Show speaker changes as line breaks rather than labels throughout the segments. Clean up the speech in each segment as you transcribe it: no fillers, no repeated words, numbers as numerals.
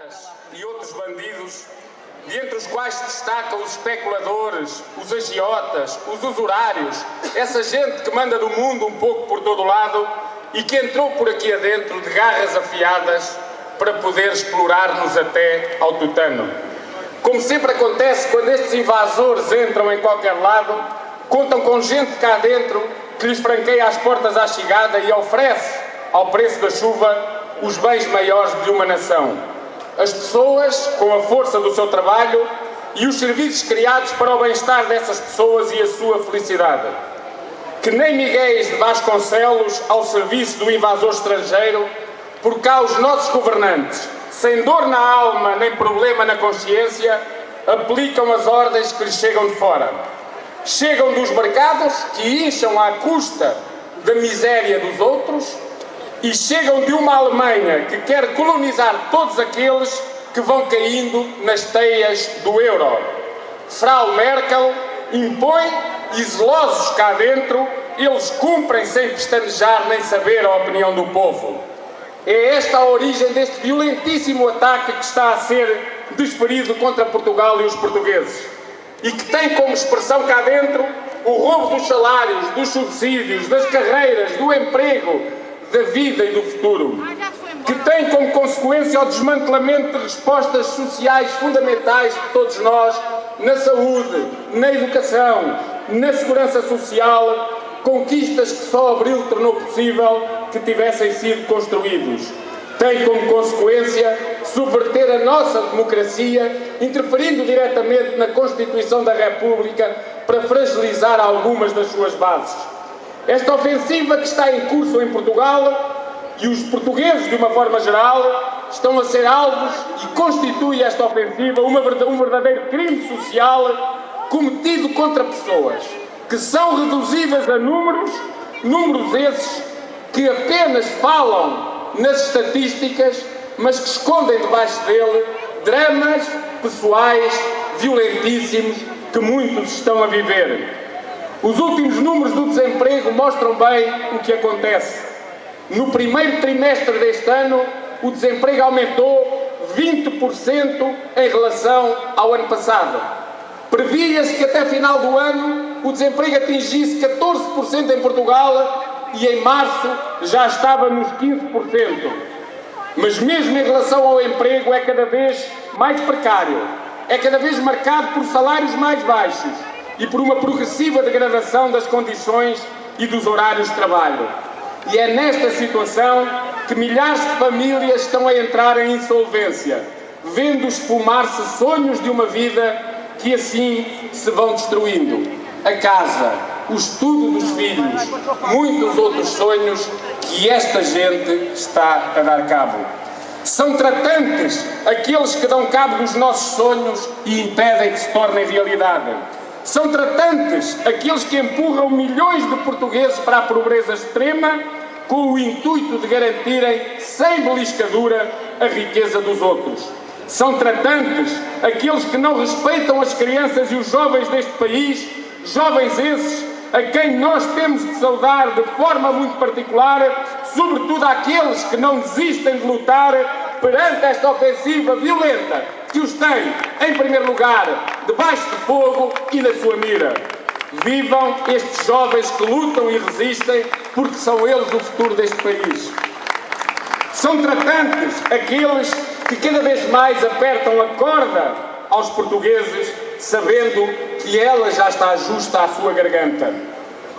drogas e outros bandidos, dentre os quais se destacam os especuladores, os agiotas, os usurários, essa gente que manda no mundo um pouco por todo lado e que entrou por aqui adentro de garras afiadas para poder explorar-nos até ao tutano. Como sempre acontece quando estes invasores entram em qualquer lado, contam com gente cá dentro que lhes franqueia as portas à chegada e oferece, ao preço da chuva, os bens maiores de uma nação. As pessoas, com a força do seu trabalho e os serviços criados para o bem-estar dessas pessoas e a sua felicidade. Que nem Miguéis de Vasconcelos ao serviço do invasor estrangeiro, por cá os nossos governantes, sem dor na alma nem problema na consciência, aplicam as ordens que lhes chegam de fora. Chegam dos mercados, que incham à custa da miséria dos outros, e chegam de uma Alemanha que quer colonizar todos aqueles que vão caindo nas teias do euro. Frau Merkel impõe e zelosos cá dentro, eles cumprem sem pestanejar nem saber a opinião do povo. É esta a origem deste violentíssimo ataque que está a ser desferido contra Portugal e os portugueses e que tem como expressão cá dentro o roubo dos salários, dos subsídios, das carreiras, do emprego, da vida e do futuro, que tem como consequência o desmantelamento de respostas sociais fundamentais de todos nós na saúde, na educação, na segurança social, conquistas que só abril tornou possível que tivessem sido construídos. Tem como consequência subverter a nossa democracia, interferindo diretamente na Constituição da República para fragilizar algumas das suas bases. Esta ofensiva que está em curso em Portugal e os portugueses, de uma forma geral, estão a ser alvos e constitui esta ofensiva um verdadeiro crime social cometido contra pessoas que são reduzidas a números esses que apenas falam nas estatísticas, mas que escondem debaixo dele dramas pessoais violentíssimos que muitos estão a viver. Os últimos números do desemprego mostram bem o que acontece. No primeiro trimestre deste ano, o desemprego aumentou 20% em relação ao ano passado. Previa-se que até final do ano o desemprego atingisse 14% em Portugal e em março já estava nos 15%. Mas mesmo em relação ao emprego é cada vez mais precário, é cada vez marcado por salários mais baixos e por uma progressiva degradação das condições e dos horários de trabalho. E é nesta situação que milhares de famílias estão a entrar em insolvência, vendo esfumar-se sonhos de uma vida que assim se vão destruindo. A casa, o estudo dos filhos, muitos outros sonhos que esta gente está a dar cabo. São tratantes aqueles que dão cabo dos nossos sonhos e impedem que se tornem realidade. São tratantes aqueles que empurram milhões de portugueses para a pobreza extrema com o intuito de garantirem, sem beliscadura, a riqueza dos outros. São tratantes aqueles que não respeitam as crianças e os jovens deste país, jovens esses a quem nós temos de saudar de forma muito particular, sobretudo àqueles que não desistem de lutar perante esta ofensiva violenta que os tem, em primeiro lugar, debaixo de fogo e na sua mira. Vivam estes jovens que lutam e resistem, porque são eles o futuro deste país. São tratantes aqueles que cada vez mais apertam a corda aos portugueses, sabendo que ela já está justa à sua garganta.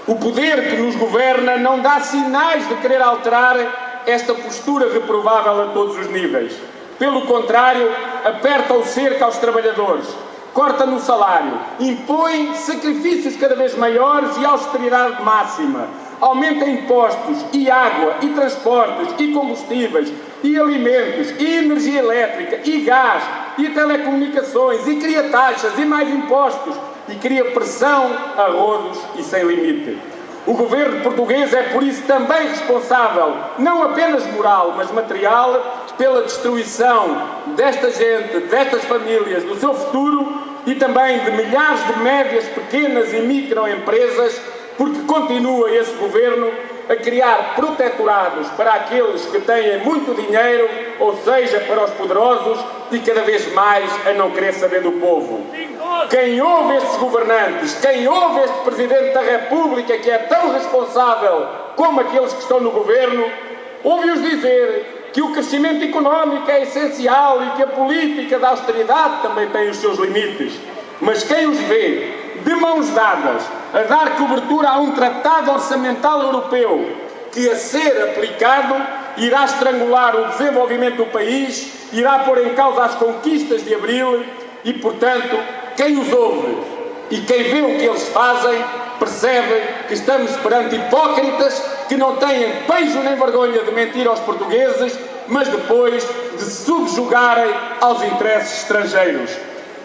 O poder que nos governa não dá sinais de querer alterar esta postura reprovável a todos os níveis. Pelo contrário, aperta o cerco aos trabalhadores, corta no salário, impõe sacrifícios cada vez maiores e austeridade máxima, aumenta impostos e água e transportes e combustíveis e alimentos e energia elétrica e gás e telecomunicações e cria taxas e mais impostos e cria pressão a rodos e sem limite. O governo português é por isso também responsável, não apenas moral, mas material, pela destruição desta gente, destas famílias, do seu futuro e também de milhares de médias, pequenas e microempresas, porque continua esse governo a criar protetorados para aqueles que têm muito dinheiro, ou seja, para os poderosos, e cada vez mais a não querer saber do povo. Quem ouve estes governantes, quem ouve este Presidente da República, que é tão responsável como aqueles que estão no governo, ouve-os dizer que o crescimento económico é essencial e que a política da austeridade também tem os seus limites. Mas quem os vê de mãos dadas a dar cobertura a um tratado orçamental europeu que, a ser aplicado, irá estrangular o desenvolvimento do país, irá pôr em causa as conquistas de Abril e, portanto, quem os ouve e quem vê o que eles fazem percebe que estamos perante hipócritas que não têm pejo nem vergonha de mentir aos portugueses, mas depois de se subjugarem aos interesses estrangeiros.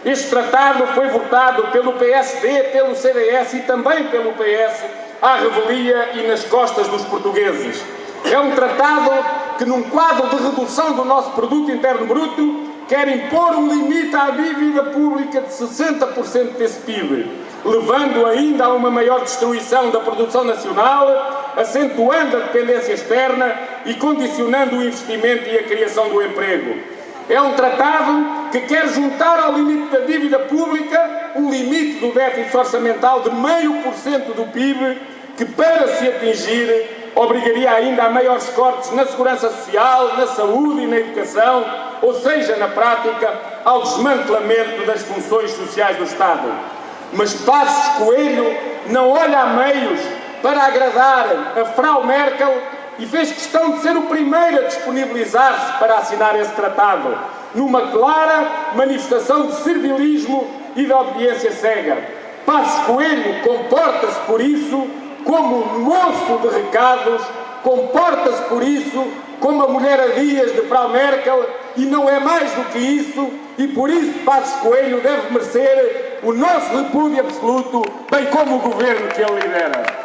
Este tratado foi votado pelo PSD, pelo CDS e também pelo PS à revelia e nas costas dos portugueses. É um tratado que, num quadro de redução do nosso produto interno bruto, quer impor um limite à dívida pública de 60% desse PIB, levando ainda a uma maior destruição da produção nacional, acentuando a dependência externa e condicionando o investimento e a criação do emprego. É um tratado que quer juntar ao limite da dívida pública o limite do déficit orçamental de 0,5% do PIB, que, para se atingir, obrigaria ainda a maiores cortes na segurança social, na saúde e na educação, ou seja, na prática, ao desmantelamento das funções sociais do Estado. Mas Passos Coelho não olha a meios para agradar a Frau Merkel e fez questão de ser o primeiro a disponibilizar-se para assinar esse tratado, numa clara manifestação de servilismo e de obediência cega. Passos Coelho comporta-se por isso como um moço de recados, comporta-se por isso como a mulher a dias de Frau Merkel e não é mais do que isso, e por isso Passos Coelho deve merecer o nosso repúdio absoluto, bem como o governo que ele lidera.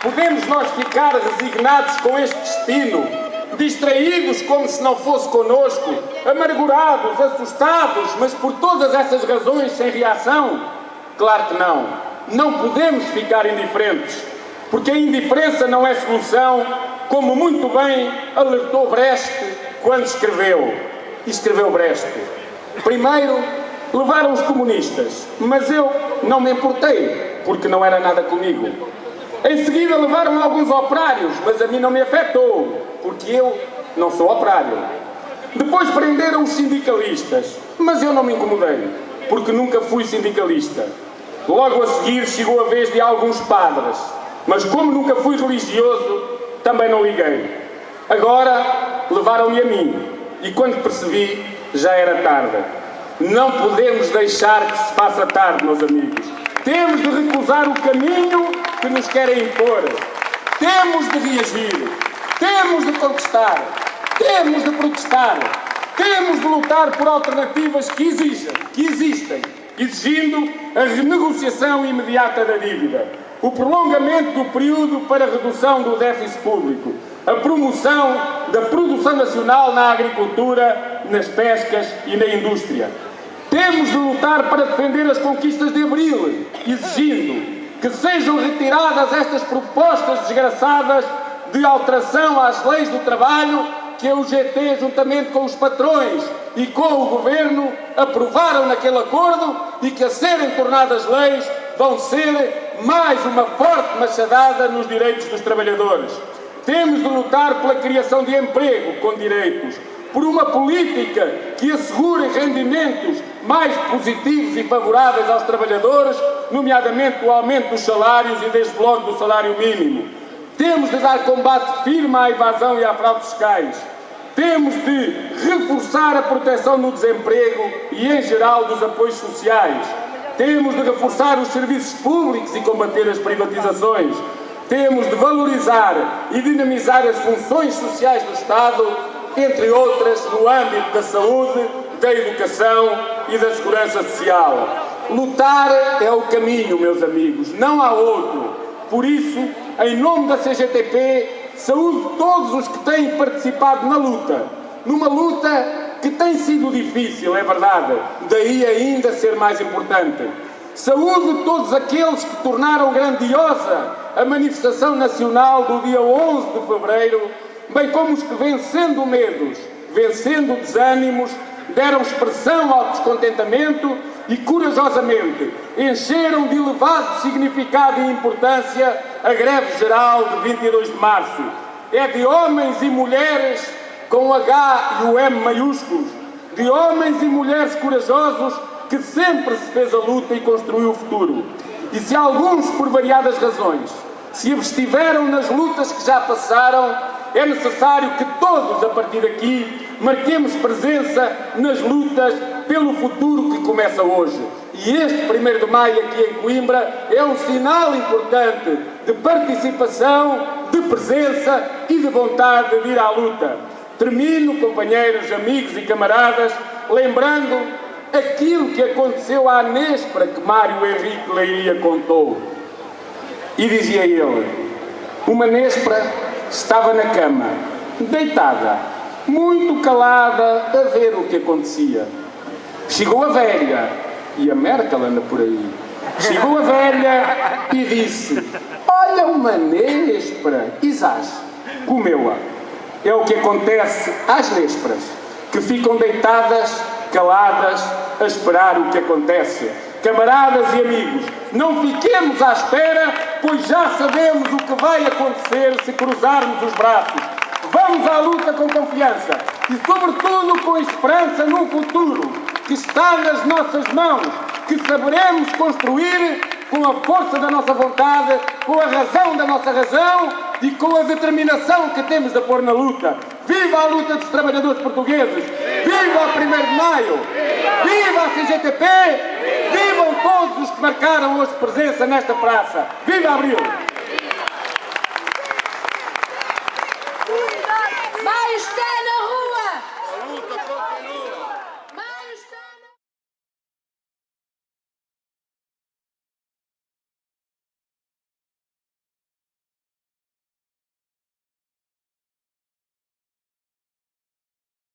Podemos nós ficar resignados com este destino, distraídos como se não fosse connosco, amargurados, assustados, mas por todas essas razões sem reação? Claro que não. Não podemos ficar indiferentes, porque a indiferença não é solução, como muito bem alertou Brecht quando escreveu. E escreveu Brecht. Primeiro, levaram os comunistas, mas eu não me importei, porque não era nada comigo. Em seguida levaram alguns operários, mas a mim não me afetou, porque eu não sou operário. Depois prenderam os sindicalistas, mas eu não me incomodei, porque nunca fui sindicalista. Logo a seguir chegou a vez de alguns padres, mas como nunca fui religioso, também não liguei. Agora levaram-me a mim, e quando percebi, já era tarde. Não podemos deixar que se faça tarde, meus amigos. Temos de recusar o caminho que nos querem impor. Temos de reagir. Temos de contestar. Temos de protestar. Temos de lutar por alternativas que existem, exigindo a renegociação imediata da dívida, o prolongamento do período para a redução do déficit público, a promoção da produção nacional na agricultura, nas pescas e na indústria. Temos de lutar para defender as conquistas de Abril, exigindo que sejam retiradas estas propostas desgraçadas de alteração às leis do trabalho que a UGT, juntamente com os patrões e com o Governo, aprovaram naquele acordo e que, a serem tornadas leis, vão ser mais uma forte machadada nos direitos dos trabalhadores. Temos de lutar pela criação de emprego com direitos, por uma política que assegure rendimentos mais positivos e favoráveis aos trabalhadores, nomeadamente o aumento dos salários e desde logo do salário mínimo. Temos de dar combate firme à evasão e à fraude fiscais. Temos de reforçar a proteção no desemprego e, em geral, dos apoios sociais. Temos de reforçar os serviços públicos e combater as privatizações. Temos de valorizar e dinamizar as funções sociais do Estado, entre outras, no âmbito da saúde, da educação e da segurança social. Lutar é o caminho, meus amigos, não há outro. Por isso, em nome da CGTP, saúdo todos os que têm participado na luta. Numa luta que tem sido difícil, é verdade, daí ainda ser mais importante. Saúdo todos aqueles que tornaram grandiosa a manifestação nacional do dia 11 de fevereiro, bem como os que, vencendo medos, vencendo desânimos, deram expressão ao descontentamento e corajosamente encheram de elevado significado e importância a greve geral de 22 de março. É de homens e mulheres com o H e o M maiúsculos, de homens e mulheres corajosos que sempre se fez a luta e construiu o futuro. E se alguns, por variadas razões, se abstiveram nas lutas que já passaram, é necessário que todos, a partir daqui, marquemos presença nas lutas pelo futuro que começa hoje. E este 1º de maio aqui em Coimbra é um sinal importante de participação, de presença e de vontade de ir à luta. Termino, companheiros, amigos e camaradas, lembrando aquilo que aconteceu à Nespra que Mário Henrique Leiria contou. E dizia ele: uma Nespra estava na cama, deitada, muito calada, a ver o que acontecia. Chegou a velha, e a Merkel anda por aí, chegou a velha e disse: olha uma Nespra, e zás, comeu-a. É o que acontece às Nespras, que ficam deitadas, caladas, a esperar o que acontece. Camaradas e amigos, não fiquemos à espera, pois já sabemos o que vai acontecer se cruzarmos os braços. Vamos à luta com confiança e, sobretudo, com esperança num futuro que está nas nossas mãos, que saberemos construir com a força da nossa vontade, com a razão da nossa razão e com a determinação que temos de pôr na luta. Viva a luta dos trabalhadores portugueses! Viva o 1º de maio! Viva a CGTP! Vivam todos os que marcaram hoje presença nesta praça! Viva Abril!